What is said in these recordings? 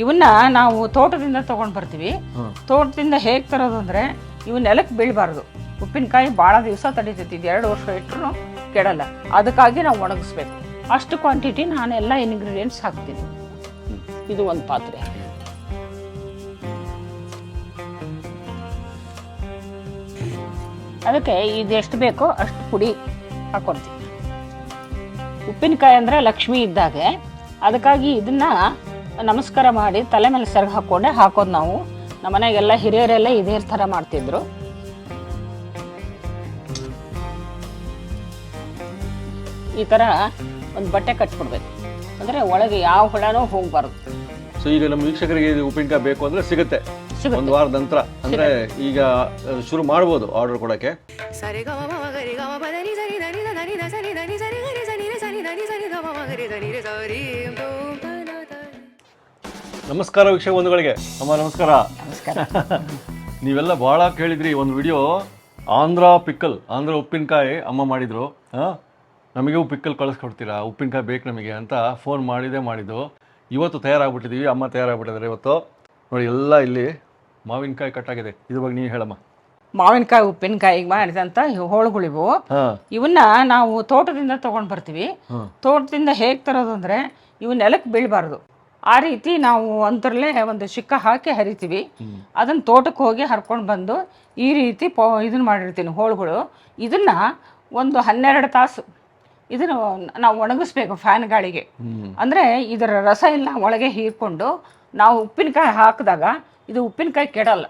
ಇವನ್ನ ನಾವು ತೋಟದಿಂದ ತೊಗೊಂಡು ಬರ್ತೀವಿ. ತೋಟದಿಂದ ಹೇಗೆ ತರೋದು ಅಂದರೆ ಇವು ನೆಲಕ್ಕೆ ಬೀಳಬಾರ್ದು. ಉಪ್ಪಿನಕಾಯಿ ಭಾಳ ದಿವಸ ತಡೀತೈತಿ, 2 ವರ್ಷ ಇಟ್ಟರು ಕೆಡಲ್ಲ. ಅದಕ್ಕಾಗಿ ನಾವು ಒಣಗಿಸ್ಬೇಕು. ಅಷ್ಟು ಕ್ವಾಂಟಿಟಿ ನಾನೆಲ್ಲ ಇಂಗ್ರೀಡಿಯೆಂಟ್ಸ್ ಹಾಕ್ತೀನಿ. ಇದು ಒಂದು ಪಾತ್ರೆ. ಅದಕ್ಕೆ ಇದೆಷ್ಟು ಬೇಕೋ ಅಷ್ಟು ಪುಡಿ ಹಾಕ್ಕೊಳ್ತೀವಿ. ಉಪ್ಪಿನಕಾಯಿ ಅಂದರೆ ಲಕ್ಷ್ಮಿ ಇದ್ದಾಗೆ, ಅದಕ್ಕಾಗಿ ಇದನ್ನು ನಮಸ್ಕಾರ ಮಾಡಿ ತಲೆ ಮೇಲೆ ಸೆರಗು ಹಾಕ್ಕೊಂಡೆ ಹಾಕೋದು ನಾವು. ನಮ್ಮ ಮನೆಗೆಲ್ಲ ಹಿರಿಯರೆಲ್ಲ ಇದೇ ಥರ ಮಾಡ್ತಿದ್ರು. ಈ ಥರ ಒಂದು ಬಟ್ಟೆ ಕಟ್ಬಿಡ್ಬೇಕು, ಅಂದರೆ ಒಳಗೆ ಯಾವ ಹುಳನೂ ಹೋಗಬಾರ್ದು. ಸೊ ಈಗ ನಮ್ಮ ವೀಕ್ಷಕರಿಗೆ ಉಪ್ಪಿನಕಾಯಿ ಬೇಕು ಅಂದರೆ ಸಿಗುತ್ತೆ ಒಂದು ವಾರದ ನಂತರ. ಅಂದರೆ ಈಗ ಶುರು ಮಾಡ್ಬೋದು ಆರ್ಡರ್ ಕೊಡೋಕ್ಕೆ. ನಮಸ್ಕಾರ ವೀಕ್ಷಕ ಬಂಧುಗಳಿಗೆ. ಅಮ್ಮ ನಮಸ್ಕಾರ. ನಮಸ್ಕಾರ. ನೀವೆಲ್ಲ ಭಾಳ ಕೇಳಿದ್ರಿ ಒಂದು ವಿಡಿಯೋ, ಆಂಧ್ರ ಪಿಕ್ಕಲ್, ಆಂಧ್ರ ಉಪ್ಪಿನಕಾಯಿ ಅಮ್ಮ ಮಾಡಿದ್ರು. ನಮಗೂ ಪಿಕ್ಕಲ್ ಕಳಿಸ್ಕೊಡ್ತೀರಾ, ಉಪ್ಪಿನಕಾಯಿ ಬೇಕು ನಮಗೆ ಅಂತ ಫೋನ್ ಮಾಡಿದ್ದು. ಇವತ್ತು ತಯಾರಾಗ್ಬಿಟ್ಟಿದ್ದೀವಿ, ಅಮ್ಮ ತಯಾರಾಗ್ಬಿಟ್ಟಿದ್ದಾರೆ ಇವತ್ತು. ನೋಡಿ ಎಲ್ಲ ಇಲ್ಲಿ ಮಾವಿನಕಾಯಿ ಕಟ್ಟಾಗಿದೆ. ಇದ್ರ ಬಗ್ಗೆ ನೀವು ಹೇಳಮ್ಮ. ಮಾವಿನಕಾಯಿ ಉಪ್ಪಿನಕಾಯಿಗೆ ಮಾಡಿದಂಥ ಹೋಳುಗಳಿವು. ಇವನ್ನ ನಾವು ತೋಟದಿಂದ ತೊಗೊಂಡು ಬರ್ತೀವಿ. ತೋಟದಿಂದ ಹೇಗೆ ತರೋದು ಅಂದರೆ ಇವು ನೆಲಕ್ಕೆ ಬೀಳಬಾರ್ದು. ಆ ರೀತಿ ನಾವು ಅಂತರಲ್ಲೇ ಒಂದು ಚಿಕ್ಕ ಹಾಕಿ ಹರಿತೀವಿ. ಅದನ್ನು ತೋಟಕ್ಕೆ ಹೋಗಿ ಹರ್ಕೊಂಡು ಬಂದು ಈ ರೀತಿ ಇದನ್ನು ಮಾಡಿರ್ತೀನಿ ಹೋಳುಗಳು. ಇದನ್ನು ಒಂದು 12 ತಾಸು ಇದನ್ನು ನಾವು ಒಣಗಿಸ್ಬೇಕು ಫ್ಯಾನ್ ಗಾಳಿಗೆ. ಅಂದರೆ ಇದರ ರಸ ಎಲ್ಲ ಒಳಗೆ ಹೀರ್ಕೊಂಡು ನಾವು ಉಪ್ಪಿನಕಾಯಿ ಹಾಕಿದಾಗ ಇದು ಉಪ್ಪಿನಕಾಯಿ ಕೆಡಲ್ಲ.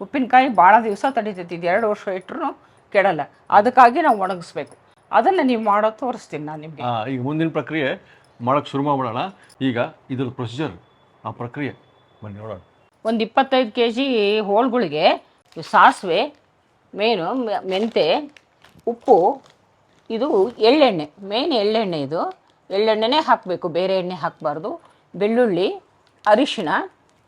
ಉಪ್ಪಿನಕಾಯಿ ಭಾಳ ದಿವಸ ತಡೀತೈತಿ, 2 ವರ್ಷ ಇಟ್ಟರು ಕೆಡಲ್ಲ. ಅದಕ್ಕಾಗಿ ನಾವು ಒಣಗಿಸ್ಬೇಕು. ಅದನ್ನು ನೀವು ಮಾಡೋದು ತೋರಿಸ್ತೀನಿ ನಾನು ನಿಮಗೆ. ಈಗ ಮುಂದಿನ ಪ್ರಕ್ರಿಯೆ ಮಾಡೋಕ್ಕೆ ಶುರು ಮಾಡ್ಬಿಡೋಣ. ಈಗ ಇದ್ರ ಪ್ರೊಸೀಜರ್, ಆ ಪ್ರಕ್ರಿಯೆ ಬನ್ನಿ ನೋಡೋಣ. ಒಂದು 25 kg ಹೋಳುಗಳಿಗೆ ಸಾಸಿವೆ, ಮೇನು, ಮೆಂತೆ, ಉಪ್ಪು, ಇದು ಎಳ್ಳೆಣ್ಣೆ, ಮೇನ್ ಎಳ್ಳೆಣ್ಣೆ. ಇದು ಎಳ್ಳೆಣ್ಣೆನೇ ಹಾಕಬೇಕು, ಬೇರೆ ಎಣ್ಣೆ ಹಾಕಬಾರ್ದು. ಬೆಳ್ಳುಳ್ಳಿ, ಅರಿಶಿಣ,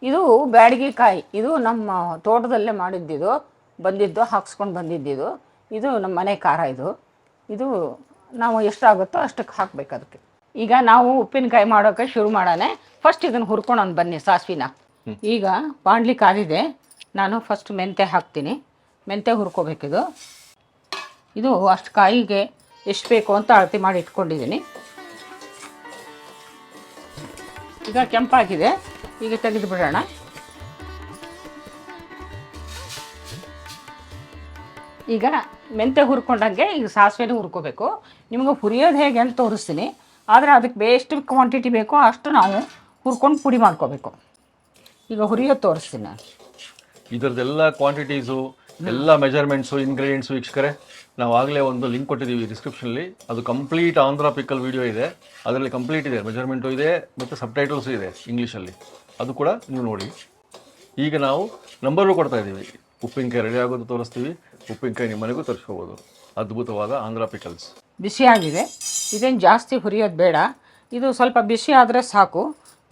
ಇದು ಬ್ಯಾಡಗಿ ಕಾಯಿ. ಇದು ನಮ್ಮ ತೋಟದಲ್ಲೇ ಮಾಡಿದ್ದಿದ್ದು, ಬಂದಿದ್ದು ಹಾಕ್ಸ್ಕೊಂಡು ಬಂದಿದ್ದಿದ್ದು. ಇದು ನಮ್ಮ ಮನೆ ಖಾರ. ಇದು ನಾವು ಎಷ್ಟಾಗುತ್ತೋ ಅಷ್ಟಕ್ಕೆ ಹಾಕಬೇಕು ಅದಕ್ಕೆ. ಈಗ ನಾವು ಉಪ್ಪಿನಕಾಯಿ ಮಾಡೋಕ್ಕೆ ಶುರು ಮಾಡೋಣ. ಫಸ್ಟ್ ಇದನ್ನು ಹುರ್ಕೊಳ್ಳೋಣ ಬನ್ನಿ, ಸಾಸಿವೆನ. ಈಗ ಬಾಣಲಿ ಕಾದಿದೆ. ನಾನು ಫಸ್ಟ್ ಮೆಂತೆ ಹಾಕ್ತೀನಿ. ಮೆಂತೆ ಹುರ್ಕೋಬೇಕಿದು. ಇದು ಅಷ್ಟು ಕಾಯಿಗೆ ಎಷ್ಟು ಬೇಕು ಅಂತ ಅಳತೆ ಮಾಡಿ ಇಟ್ಕೊಂಡಿದ್ದೀನಿ. ಈಗ ಕೆಂಪಾಗಿದೆ, ಈಗ ತೆಗೆದು ಬಿಡೋಣ. ಈಗ ಮೆಂತೆ ಹುರ್ಕೊಂಡಂಗೆ ಈಗ ಸಾಸಿವೆನೂ ಹುರ್ಕೋಬೇಕು. ನಿಮಗೆ ಹುರಿಯೋದು ಹೇಗೆ ಅಂತ ತೋರಿಸ್ತೀನಿ. ಆದರೆ ಅದಕ್ಕೆ ಎಷ್ಟು ಕ್ವಾಂಟಿಟಿ ಬೇಕೋ ಅಷ್ಟು ನಾವು ಹುರ್ಕೊಂಡು ಪುಡಿ ಮಾಡ್ಕೋಬೇಕು. ಈಗ ಹುರಿಯೋದು ತೋರಿಸ್ತೀನಿ ನಾನು. ಇದರದ್ದೆಲ್ಲ ಕ್ವಾಂಟಿಟೀಸು, ಎಲ್ಲ ಮೆಜರ್ಮೆಂಟ್ಸು, ಇಂಗ್ರೀಡಿಯೆಂಟ್ಸು ವೀಕ್ಷಕರೇ ನಾವು ಆಗಲೇ ಒಂದು ಲಿಂಕ್ ಕೊಟ್ಟಿದ್ದೀವಿ ಡಿಸ್ಕ್ರಿಪ್ಷನಲ್ಲಿ. ಅದು ಕಂಪ್ಲೀಟ್ ಆಂಧ್ರ ಪಿಕ್ಕಲ್ ವಿಡಿಯೋ ಇದೆ. ಅದರಲ್ಲಿ ಕಂಪ್ಲೀಟ್ ಇದೆ, ಮೆಜರ್ಮೆಂಟು ಇದೆ ಮತ್ತು ಸಬ್ಟೈಟಲ್ಸು ಇದೆ ಇಂಗ್ಲೀಷಲ್ಲಿ. ಅದು ಕೂಡ ನೀವು ನೋಡಿ. ಈಗ ನಾವು ನಂಬರು ಕೊಡ್ತಾ ಇದ್ದೀವಿ. ಉಪ್ಪಿನಕಾಯಿ ರೆಡಿ ಆಗೋದು ತೋರಿಸ್ತೀವಿ. ಉಪ್ಪಿನಕಾಯಿ ನಿಮ್ಮ ಮನೆಗೂ ತರಿಸ್ಕೋಬೋದು. ಅದ್ಭುತವಾದ ಆಂಧ್ರ ಪಿಕಲ್ಸ್. ಬಿಸಿಯಾಗಿದೆ, ಇದೇನು ಜಾಸ್ತಿ ಹುರಿಯೋದು ಬೇಡ. ಇದು ಸ್ವಲ್ಪ ಬಿಸಿ ಆದರೆ ಸಾಕು.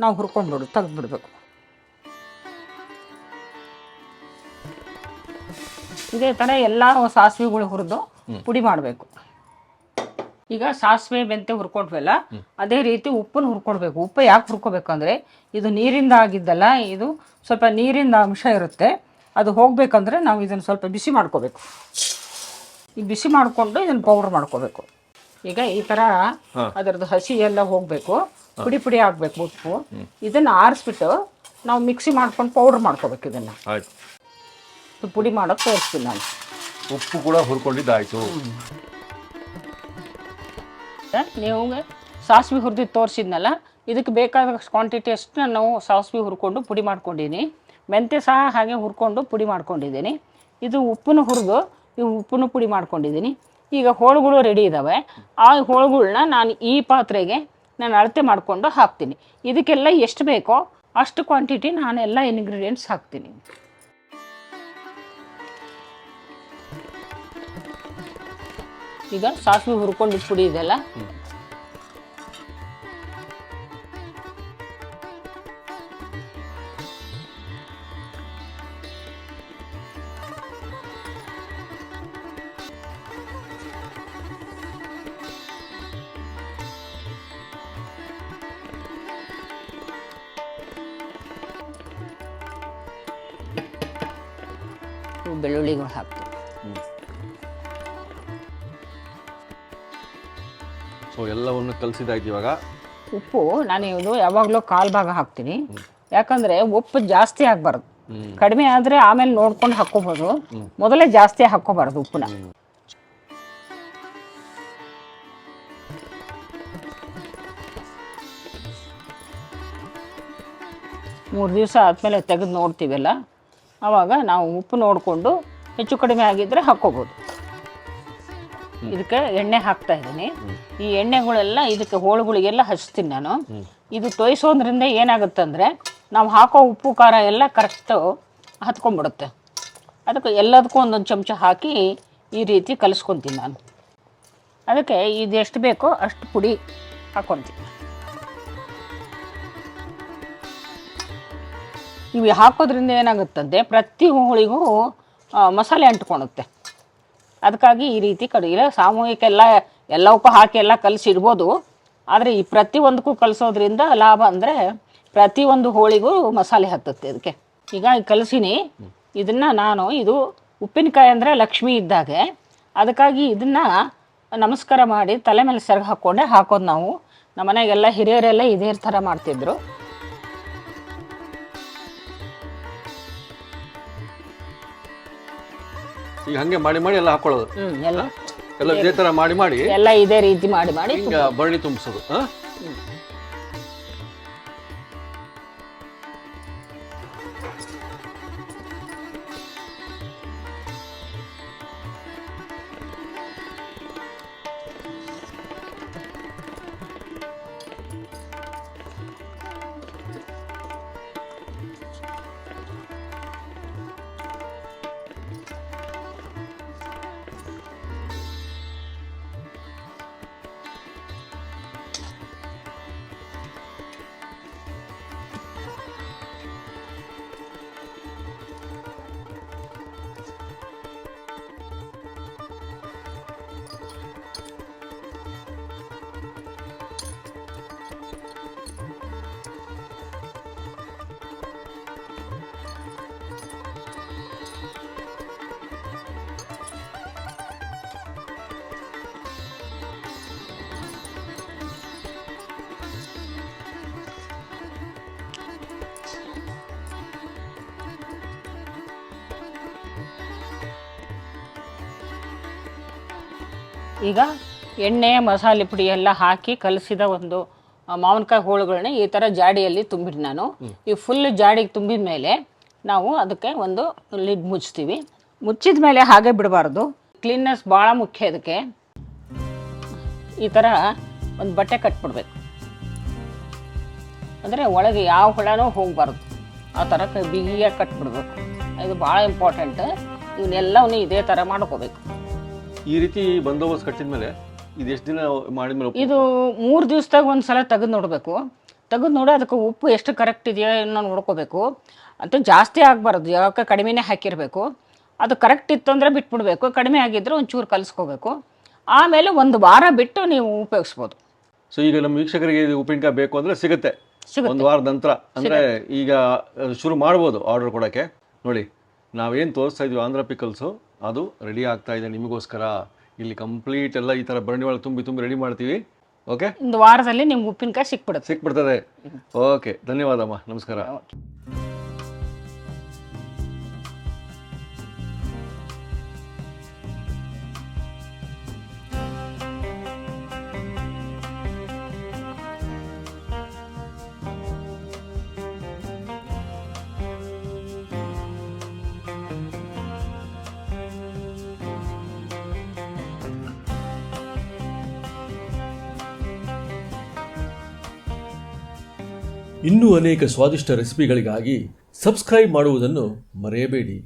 ನಾವು ಹುರ್ಕೊಂಡ್ಬಿಡು ತೆಗೆದುಬಿಡ್ಬೇಕು. ಇದೇ ಥರ ಎಲ್ಲ ಸಾಸಿವೆಗಳು ಹುರಿದು ಪುಡಿ ಮಾಡಬೇಕು. ಈಗ ಸಾಸಿವೆ ಮೆಂತೆ ಹುರ್ಕೊಂಡ್ವಲ್ಲ, ಅದೇ ರೀತಿ ಉಪ್ಪನ್ನು ಹುರ್ಕೊಡ್ಬೇಕು. ಉಪ್ಪು ಯಾಕೆ ಹುರ್ಕೋಬೇಕು ಅಂದರೆ ಇದು ನೀರಿಂದ ಆಗಿದ್ದಲ್ಲ, ಇದು ಸ್ವಲ್ಪ ನೀರಿನ ಅಂಶ ಇರುತ್ತೆ. ಅದು ಹೋಗಬೇಕಂದ್ರೆ ನಾವು ಇದನ್ನು ಸ್ವಲ್ಪ ಬಿಸಿ ಮಾಡ್ಕೋಬೇಕು. ಈಗ ಬಿಸಿ ಮಾಡಿಕೊಂಡು ಇದನ್ನು ಪೌಡ್ರ್ ಮಾಡ್ಕೋಬೇಕು. ಈಗ ಈ ಥರ ಅದರದ್ದು ಹಸಿ ಎಲ್ಲ ಹೋಗಬೇಕು, ಪುಡಿ ಪುಡಿ ಆಗಬೇಕು ಉಪ್ಪು. ಇದನ್ನು ಆರಿಸ್ಬಿಟ್ಟು ನಾವು ಮಿಕ್ಸಿ ಮಾಡ್ಕೊಂಡು ಪೌಡ್ರ್ ಮಾಡ್ಕೋಬೇಕು. ಇದನ್ನು ಪುಡಿ ಮಾಡೋಕ್ಕೆ ತೋರಿಸ್ತೀನಿ ನಾನು. ಉಪ್ಪು ಕೂಡ ಹುರ್ಕೊಂಡಿದ್ದಾಯಿತು. ನೀವು ಸಾಸಿವೆ ಹುರಿದು ತೋರಿಸಿದ್ನಲ್ಲ, ಇದಕ್ಕೆ ಬೇಕಾದ ಕ್ವಾಂಟಿಟಿ ಅಷ್ಟು ನಾವು ಸಾಸಿವೆ ಹುರ್ಕೊಂಡು ಪುಡಿ ಮಾಡ್ಕೊಂಡಿದ್ದೀನಿ. ಮೆಂತ್ಯ ಸಹ ಹಾಗೆ ಹುರ್ಕೊಂಡು ಪುಡಿ ಮಾಡ್ಕೊಂಡಿದ್ದೀನಿ. ಇದು ಉಪ್ಪನ್ನು ಹುರಿದು ಇವು ಉಪ್ಪನ್ನು ಪುಡಿ ಮಾಡ್ಕೊಂಡಿದ್ದೀನಿ. ಈಗ ಹೋಳುಗಳು ರೆಡಿ ಇದ್ದಾವೆ. ಆ ಹೋಳುಗಳನ್ನ ನಾನು ಈ ಪಾತ್ರೆಗೆ ನಾನು ಅಳತೆ ಮಾಡಿಕೊಂಡು ಹಾಕ್ತೀನಿ. ಇದಕ್ಕೆಲ್ಲ ಎಷ್ಟು ಬೇಕೋ ಅಷ್ಟು ಕ್ವಾಂಟಿಟಿ ನಾನೆಲ್ಲ ಇಂಗ್ರೀಡಿಯೆಂಟ್ಸ್ ಹಾಕ್ತೀನಿ. ಈಗ ಸಾಸಿವೆ ಹುರ್ಕೊಂಡು ಪುಡಿ ಇದೆಲ್ಲ ಬೆಳ್ಳುಳ್ಳಿಗಳು ಹಾಕ್ತೀವಿ. ಸೊ ಎಲ್ಲವನ್ನು ಕಲಸಿದಾಯ್ತು. ಇವಾಗ ಉಪ್ಪು ನಾನು ಇದು ಯಾವಾಗಲೂ ಕಾಲು ಭಾಗ ಹಾಕ್ತೀನಿ, ಯಾಕಂದರೆ ಉಪ್ಪು ಜಾಸ್ತಿ ಆಗಬಾರ್ದು. ಕಡಿಮೆ ಆದರೆ ಆಮೇಲೆ ನೋಡ್ಕೊಂಡು ಹಾಕ್ಕೋಬೋದು, ಮೊದಲೇ ಜಾಸ್ತಿ ಹಾಕ್ಕೋಬಾರ್ದು ಉಪ್ಪನ್ನ. ಮೂರು ದಿವಸ ಆದಮೇಲೆ ತೆಗೆದು ನೋಡ್ತೀವಲ್ಲ, ಆವಾಗ ನಾವು ಉಪ್ಪು ನೋಡಿಕೊಂಡು ಹೆಚ್ಚು ಕಡಿಮೆ ಆಗಿದ್ದರೆ ಹಾಕ್ಕೋಬೋದು. ಇದಕ್ಕೆ ಎಣ್ಣೆ ಹಾಕ್ತಾ ಇದ್ದೀನಿ. ಈ ಎಣ್ಣೆಗಳೆಲ್ಲ ಇದಕ್ಕೆ ಹೋಳುಗಳಿಗೆಲ್ಲ ಹಚ್ತೀನಿ ನಾನು. ಇದು ತೋಯಿಸೋದ್ರಿಂದ ಏನಾಗುತ್ತಂದರೆ ನಾವು ಹಾಕೋ ಉಪ್ಪು ಖಾರ ಎಲ್ಲ ಕರೆಕ್ಟು ಹತ್ಕೊಂಡ್ಬಿಡುತ್ತೆ. ಅದಕ್ಕೆ ಎಲ್ಲದಕ್ಕೂ ಒಂದೊಂದು ಚಮಚ ಹಾಕಿ ಈ ರೀತಿ ಕಲಿಸ್ಕೊತೀನಿ ನಾನು. ಅದಕ್ಕೆ ಇದು ಎಷ್ಟು ಬೇಕೋ ಅಷ್ಟು ಪುಡಿ ಹಾಕ್ಕೊತೀನಿ. ಇವು ಹಾಕೋದ್ರಿಂದ ಏನಾಗುತ್ತಂತೆ ಪ್ರತಿ ಹೋಳಿಗೂ ಮಸಾಲೆ ಅಂಟ್ಕೊಳುತ್ತೆ. ಅದಕ್ಕಾಗಿ ಈ ರೀತಿ ಇಲ್ಲ ಸಾಮೂಹಿಕ ಎಲ್ಲವಕ್ಕೂ ಹಾಕಿ ಎಲ್ಲ ಕಲಸಿಡ್ಬೋದು. ಆದರೆ ಈ ಪ್ರತಿಯೊಂದಕ್ಕೂ ಕಲಿಸೋದ್ರಿಂದ ಲಾಭ ಅಂದರೆ ಪ್ರತಿಯೊಂದು ಹೋಳಿಗೂ ಮಸಾಲೆ ಹತ್ತುತ್ತೆ ಅದಕ್ಕೆ. ಈಗ ಕಲಸಿನಿ ಇದನ್ನು ನಾನು, ಇದು ಉಪ್ಪಿನಕಾಯಿ ಅಂದರೆ ಲಕ್ಷ್ಮಿ ಇದ್ದಾಗೆ, ಅದಕ್ಕಾಗಿ ಇದನ್ನು ನಮಸ್ಕಾರ ಮಾಡಿ ತಲೆ ಮೇಲೆ ಸೆರಗು ಹಾಕ್ಕೊಂಡೆ ಹಾಕೋದು ನಾವು. ನಮ್ಮ ಮನೆಗೆಲ್ಲ ಹಿರಿಯರೆಲ್ಲ ಇದೇ ಥರ ಮಾಡ್ತಿದ್ರು. ಈಗ ಹಂಗೆ ಮಾಡಿ ಮಾಡಿ ಎಲ್ಲ ಹಾಕೊಳ್ಳೋದು. ಎಲ್ಲ ಇದೇ ತರ ಮಾಡಿ ಎಲ್ಲ ಇದೇ ರೀತಿ ಮಾಡಿ ಹಿಂಗ ಬರಣಿ ತುಂಬಿಸೋದು. ಈಗ ಎಣ್ಣೆ ಮಸಾಲೆ ಪುಡಿ ಎಲ್ಲ ಹಾಕಿ ಕಲಸಿದ ಒಂದು ಮಾವಿನಕಾಯಿ ಹೋಳುಗಳನ್ನ ಈ ಥರ ಜಾಡಿಯಲ್ಲಿ ತುಂಬಿಡಿ ನಾನು. ಈ ಫುಲ್ ಜಾಡಿಗೆ ತುಂಬಿದ ಮೇಲೆ ನಾವು ಅದಕ್ಕೆ ಒಂದು ಲಿಡ್ ಮುಚ್ತೀವಿ. ಮುಚ್ಚಿದ ಮೇಲೆ ಹಾಗೆ ಬಿಡಬಾರ್ದು, ಕ್ಲೀನ್ನೆಸ್ ಭಾಳ ಮುಖ್ಯ ಇದಕ್ಕೆ. ಈ ಥರ ಒಂದು ಬಟ್ಟೆ ಕಟ್ಬಿಡ್ಬೇಕು, ಅಂದರೆ ಒಳಗೆ ಯಾವ ಹುಳನೂ ಹೋಗಬಾರ್ದು, ಆ ಥರ ಬಿಗಿಯಾಗಿ ಕಟ್ಬಿಡ್ಬೇಕು. ಇದು ಭಾಳ ಇಂಪಾರ್ಟೆಂಟ್. ಇವನ್ನೆಲ್ಲವನ್ನೂ ಇದೇ ಥರ ಮಾಡ್ಕೋಬೇಕು. ಈ ರೀತಿ ಬಂದೋಬಸ್ತ್ ಕಟ್ಟಿದ ಮೇಲೆ ಇದು ಎಷ್ಟು ದಿನ ಮಾಡಿದ್ಮೇಲೆ? ಇದು 3 ದಿವಸದಾಗ ಒಂದು ಸಲ ತೆಗೆದು ನೋಡಬೇಕು. ತೆಗೆದು ನೋಡಿ ಅದಕ್ಕೆ ಉಪ್ಪು ಎಷ್ಟು ಕರೆಕ್ಟ್ ಇದೆಯೋ ಇನ್ನೂ ನೋಡ್ಕೋಬೇಕು. ಅಂತ ಜಾಸ್ತಿ ಆಗಬಾರ್ದು, ಯಾಕೆ ಕಡಿಮೆನೇ ಹಾಕಿರಬೇಕು. ಅದು ಕರೆಕ್ಟ್ ಇತ್ತು ಅಂದರೆ ಬಿಟ್ಬಿಡ್ಬೇಕು, ಕಡಿಮೆ ಆಗಿದ್ದರೆ ಒಂಚೂರು ಕಲಿಸ್ಕೋಬೇಕು. ಆಮೇಲೆ 1 ವಾರ ಬಿಟ್ಟು ನೀವು ಉಪಯೋಗಿಸ್ಬೋದು. ಸೊ ಈಗ ನಮ್ಮ ವೀಕ್ಷಕರಿಗೆ ಉಪ್ಪಿನಕಾಯಿ ಬೇಕು ಅಂದರೆ ಸಿಗುತ್ತೆ 1 ವಾರದ ನಂತರ. ಅಂದರೆ ಈಗ ಶುರು ಮಾಡ್ಬೋದು ಆರ್ಡರ್ ಕೊಡೋಕ್ಕೆ. ನೋಡಿ ನಾವೇನು ತೋರಿಸ್ತಾ ಇದ್ವಿ ಆಂಧ್ರ ಪಿಕಲ್ಸು, ಅದು ರೆಡಿ ಆಗ್ತಾ ಇದೆ ನಿಮಗೋಸ್ಕರ. ಇಲ್ಲಿ ಕಂಪ್ಲೀಟ್ ಎಲ್ಲ ಈ ಥರ ಬರಣಿ ಒಳಗೆ ತುಂಬಿ ರೆಡಿ ಮಾಡ್ತೀವಿ. ಓಕೆ, 1 ವಾರದಲ್ಲಿ ನಿಮ್ಗೆ ಉಪ್ಪಿನಕಾಯಿ ಸಿಕ್ಬಿಡ್ತದೆ. ಓಕೆ, ಧನ್ಯವಾದಮ್ಮ, ನಮಸ್ಕಾರ. ಇನ್ನೂ ಅನೇಕ ಸ್ವಾದಿಷ್ಟ ರೆಸಿಪಿಗಳಿಗಾಗಿ ಸಬ್ಸ್ಕ್ರೈಬ್ ಮಾಡುವುದನ್ನು ಮರೆಯಬೇಡಿ.